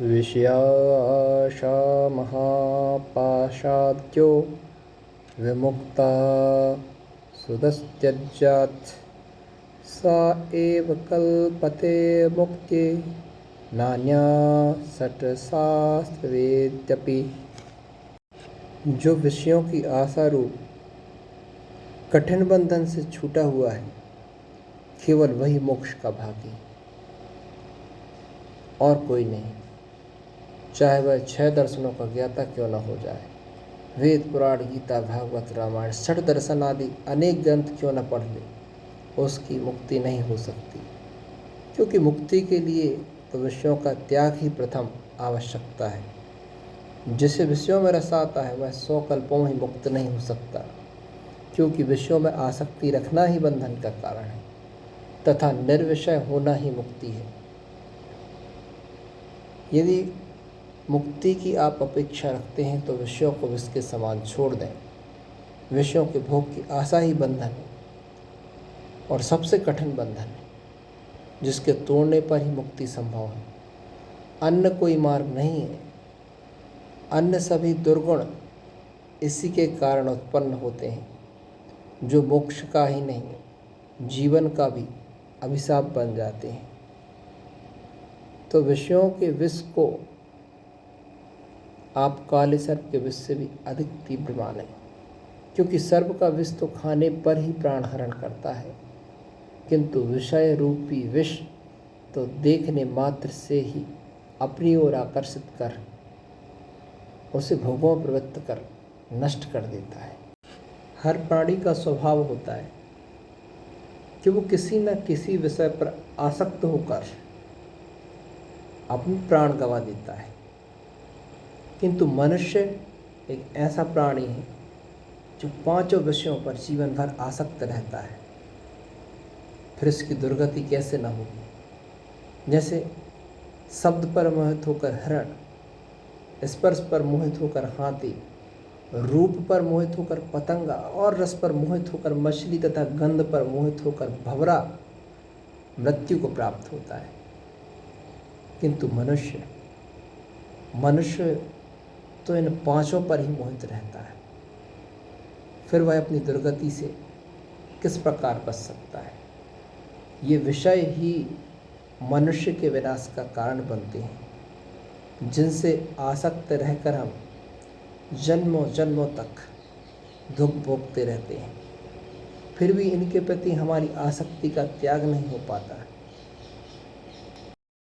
विषयाशामहापाशाद्यो विमुक्ता सुदस्त्यज्यात् सा एव कल्पते मुक्त्यै नान्या सट्शास्त्रवेद्यपि। जो विषयों की आशा रूप कठिन बंधन से छूटा हुआ है, केवल वही मोक्ष का भागी, और कोई नहीं, चाहे वह 6 दर्शनों का ज्ञाता क्यों न हो जाए, वेद पुराण गीता भागवत रामायण 6 दर्शन आदि अनेक ग्रंथ क्यों न पढ़ ले, उसकी मुक्ति नहीं हो सकती। क्योंकि मुक्ति के लिए तो विषयों का त्याग ही प्रथम आवश्यकता है। जिसे विषयों में रस आता है वह 100 कल्पों ही मुक्त नहीं हो सकता, क्योंकि विषयों में आसक्ति रखना ही बंधन का कारण है तथा निर्विषय होना ही मुक्ति है। यदि मुक्ति की आप अपेक्षा रखते हैं तो विषयों को विष के समान छोड़ दें। विषयों के भोग की आशा ही बंधन है और सबसे कठिन बंधन है, जिसके तोड़ने पर ही मुक्ति संभव है। अन्य कोई मार्ग नहीं है। अन्य सभी दुर्गुण इसी के कारण उत्पन्न होते हैं, जो मोक्ष का ही नहीं, जीवन का भी अभिशाप बन जाते हैं। तो विषयों के विष को आप काले सर्प के विष से भी अधिक तीव्र मानें, क्योंकि सर्प का विष तो खाने पर ही प्राण हरण करता है, किंतु विषय रूपी विष तो देखने मात्र से ही अपनी ओर आकर्षित कर उसे भोगों में प्रवृत्त कर नष्ट कर देता है। हर प्राणी का स्वभाव होता है कि वो किसी न किसी विषय पर आसक्त होकर अपने प्राण गंवा देता है, किंतु मनुष्य एक ऐसा प्राणी है जो 5 विषयों पर जीवन भर आसक्त रहता है। फिर इसकी दुर्गति कैसे न होगी। जैसे शब्द पर मोहित होकर हिरण, स्पर्श पर मोहित होकर हाथी, रूप पर मोहित होकर पतंगा और रस पर मोहित होकर मछली तथा गंध पर मोहित होकर भंवरा मृत्यु को प्राप्त होता है, किंतु मनुष्य तो इन 5 पर ही मोहित रहता है। फिर वह अपनी दुर्गति से किस प्रकार बच सकता है। ये विषय ही मनुष्य के विनाश का कारण बनते हैं, जिनसे आसक्त रहकर हम जन्मों जन्मों तक दुख भोगते रहते हैं। फिर भी इनके प्रति हमारी आसक्ति का त्याग नहीं हो पाता।